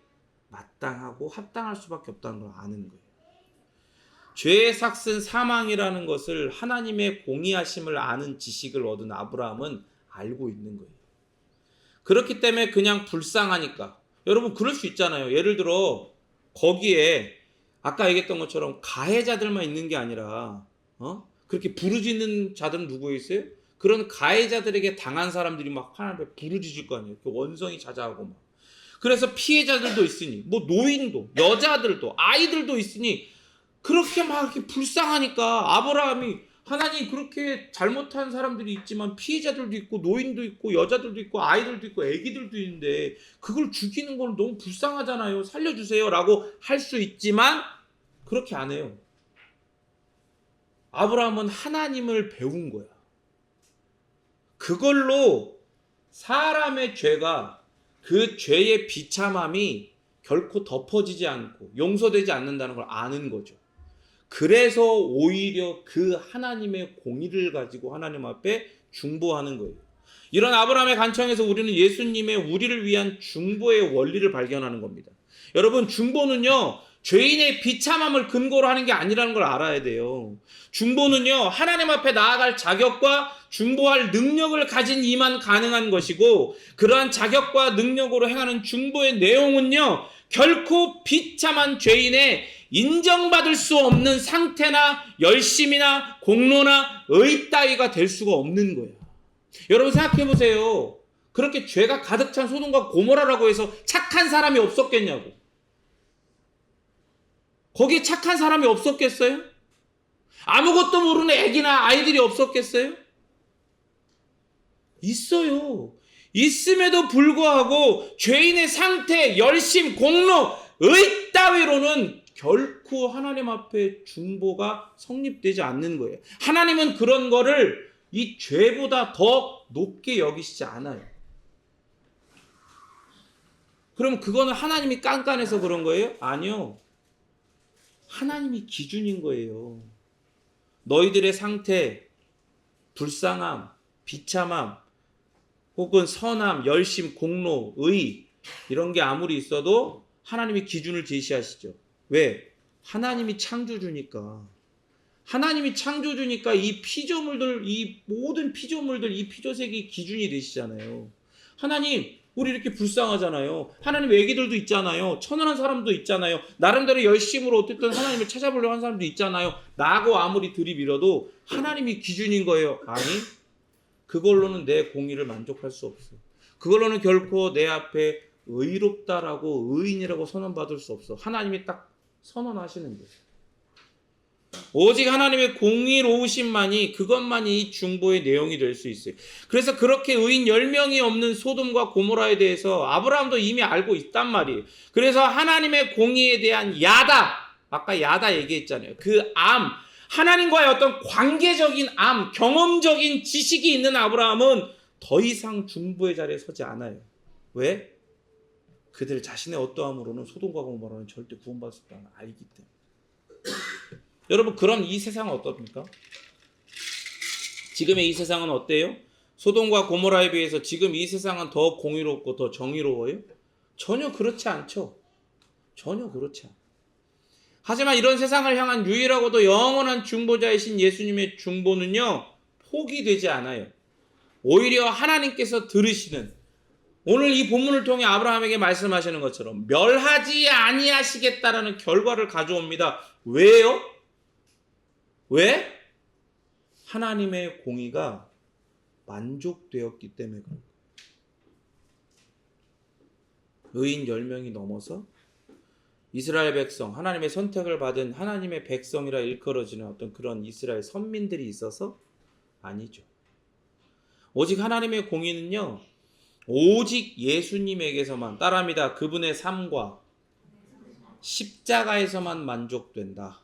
마땅하고 합당할 수밖에 없다는 걸 아는 거예요. 죄의 삭슨 사망이라는 것을 하나님의 공의하심을 아는 지식을 얻은 아브라함은 알고 있는 거예요. 그렇기 때문에 그냥 불쌍하니까. 여러분 그럴 수 있잖아요. 예를 들어 거기에 아까 얘기했던 것처럼 가해자들만 있는 게 아니라 그렇게 부르짖는 자들은 누구 있어요? 그런 가해자들에게 당한 사람들이 막 하나님 앞에 부르짖을 거 아니에요. 원성이 자자하고 막. 그래서 피해자들도 있으니, 뭐 노인도, 여자들도, 아이들도 있으니 그렇게 막 이렇게 불쌍하니까 아브라함이, 하나님 그렇게 잘못한 사람들이 있지만 피해자들도 있고 노인도 있고 여자들도 있고 아이들도 있고 애기들도 있는데 그걸 죽이는 건 너무 불쌍하잖아요. 살려주세요 라고 할 수 있지만 그렇게 안 해요. 아브라함은 하나님을 배운 거야. 그걸로 사람의 죄가, 그 죄의 비참함이 결코 덮어지지 않고 용서되지 않는다는 걸 아는 거죠. 그래서 오히려 그 하나님의 공의를 가지고 하나님 앞에 중보하는 거예요. 이런 아브라함의 관청에서 우리는 예수님의 우리를 위한 중보의 원리를 발견하는 겁니다. 여러분, 중보는요 죄인의 비참함을 근거로 하는 게 아니라는 걸 알아야 돼요. 중보는요 하나님 앞에 나아갈 자격과 중보할 능력을 가진 이만 가능한 것이고, 그러한 자격과 능력으로 행하는 중보의 내용은요 결코 비참한 죄인의 인정받을 수 없는 상태나 열심이나 공로나 의 따위가 될 수가 없는 거예요. 여러분 생각해 보세요. 그렇게 죄가 가득 찬 소돔과 고모라라고 해서 착한 사람이 없었겠냐고. 거기에 착한 사람이 없었겠어요? 아무것도 모르는 애기나 아이들이 없었겠어요? 있어요. 있음에도 불구하고 죄인의 상태, 열심, 공로, 의 따위로는 결코 하나님 앞에 중보가 성립되지 않는 거예요. 하나님은 그런 거를 이 죄보다 더 높게 여기시지 않아요. 그럼 그거는 하나님이 깐깐해서 그런 거예요? 아니요. 하나님이 기준인 거예요. 너희들의 상태, 불쌍함, 비참함, 혹은 선함, 열심, 공로, 의, 이런 게 아무리 있어도 하나님이 기준을 제시하시죠. 왜? 하나님이 창조주니까. 하나님이 창조주니까 이 피조물들, 이 모든 피조물들, 이 피조색이 기준이 되시잖아요. 하나님, 우리 이렇게 불쌍하잖아요. 하나님 애기들도 있잖아요. 천연한 사람도 있잖아요. 나름대로 열심으로 어쨌든 하나님을 찾아보려고 하는 사람도 있잖아요. 나하고 아무리 들이밀어도 하나님이 기준인 거예요. 아니, 그걸로는 내 공의를 만족할 수 없어. 그걸로는 결코 내 앞에 의롭다라고, 의인이라고 선언받을 수 없어. 하나님이 딱 선언하시는 거예요. 오직 하나님의 공의로우심만이, 그것만이 이 중보의 내용이 될 수 있어요. 그래서 그렇게 의인 10명이 없는 소돔과 고모라에 대해서 아브라함도 이미 알고 있단 말이에요. 그래서 하나님의 공의에 대한 야다, 아까 야다 얘기했잖아요. 그 암, 하나님과의 어떤 관계적인 암, 경험적인 지식이 있는 아브라함은 더 이상 중보의 자리에 서지 않아요. 왜? 그들 자신의 어떠함으로는 소돔과 고모라는 절대 구원받을 수 없다는 걸 알기 때문에. 여러분, 그럼 이 세상은 어떻습니까? 지금의 이 세상은 어때요? 소돔과 고모라에 비해서 지금 이 세상은 더 공의롭고 더 정의로워요? 전혀 그렇지 않죠. 전혀 그렇지 않아요. 하지만 이런 세상을 향한 유일하고도 영원한 중보자이신 예수님의 중보는요, 포기되지 않아요. 오히려 하나님께서 들으시는, 오늘 이 본문을 통해 아브라함에게 말씀하시는 것처럼 멸하지 아니하시겠다라는 결과를 가져옵니다. 왜요? 왜? 하나님의 공의가 만족되었기 때문에 그런 거예요. 의인 10명이 넘어서 이스라엘 백성, 하나님의 선택을 받은 하나님의 백성이라 일컬어지는 어떤 그런 이스라엘 선민들이 있어서? 아니죠. 오직 하나님의 공의는요, 오직 예수님에게서만, 따라합니다. 그분의 삶과 십자가에서만 만족된다.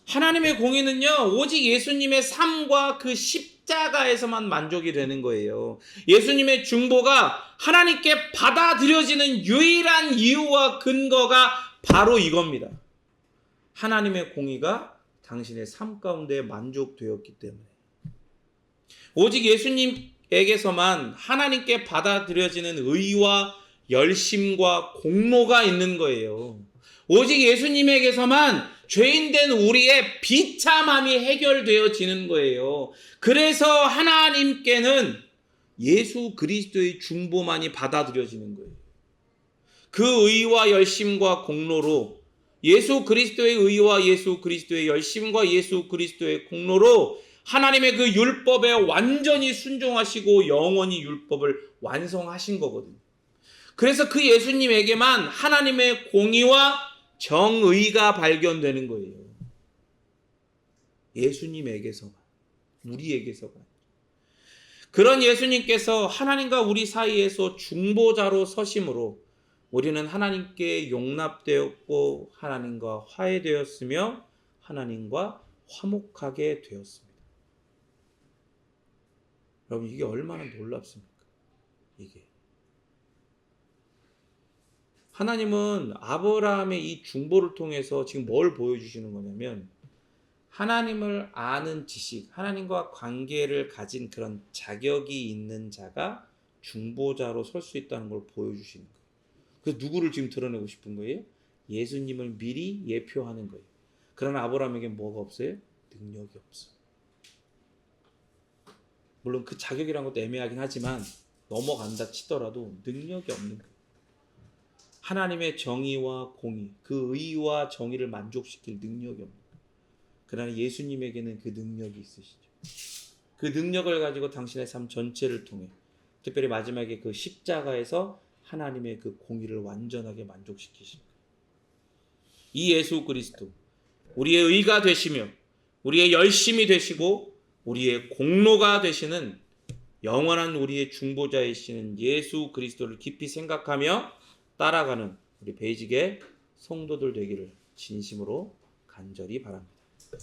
하나님의 공의는요, 오직 예수님의 삶과 그 십자가에서만 만족이 되는 거예요. 예수님의 중보가 하나님께 받아들여지는 유일한 이유와 근거가 바로 이겁니다. 하나님의 공의가 당신의 삶 가운데 만족되었기 때문에. 오직 예수님에게서만 하나님께 받아들여지는 의와 열심과 공로가 있는 거예요. 오직 예수님에게서만 죄인된 우리의 비참함이 해결되어지는 거예요. 그래서 하나님께는 예수 그리스도의 중보만이 받아들여지는 거예요. 그 의와 열심과 공로로, 예수 그리스도의 의와 예수 그리스도의 열심과 예수 그리스도의 공로로 하나님의 그 율법에 완전히 순종하시고 영원히 율법을 완성하신 거거든요. 그래서 그 예수님에게만 하나님의 공의와 정의가 발견되는 거예요. 예수님에게서만, 우리에게서만. 그런 예수님께서 하나님과 우리 사이에서 중보자로 서심으로 우리는 하나님께 용납되었고 하나님과 화해되었으며 하나님과 화목하게 되었습니다. 여러분, 이게 얼마나 놀랍습니까? 이게. 하나님은 아브라함의 이 중보를 통해서 지금 뭘 보여주시는 거냐면, 하나님을 아는 지식, 하나님과 관계를 가진 그런 자격이 있는 자가 중보자로 설 수 있다는 걸 보여주시는 거예요. 그래서 누구를 지금 드러내고 싶은 거예요? 예수님을 미리 예표하는 거예요. 그러나 아브라함에게 뭐가 없어요? 능력이 없어. 물론 그 자격이란 것도 애매하긴 하지만 넘어간다 치더라도 능력이 없는 거예요. 하나님의 정의와 공의, 그 의와 정의를 만족시킬 능력이 없는 거예요. 그러나 예수님에게는 그 능력이 있으시죠. 그 능력을 가지고 당신의 삶 전체를 통해, 특별히 마지막에 그 십자가에서 하나님의 그 공의를 완전하게 만족시키신 거예요. 이 예수 그리스도, 우리의 의가 되시며 우리의 열심이 되시고 우리의 공로가 되시는 영원한 우리의 중보자이시는 예수 그리스도를 깊이 생각하며 따라가는 우리 베이직의 성도들 되기를 진심으로 간절히 바랍니다.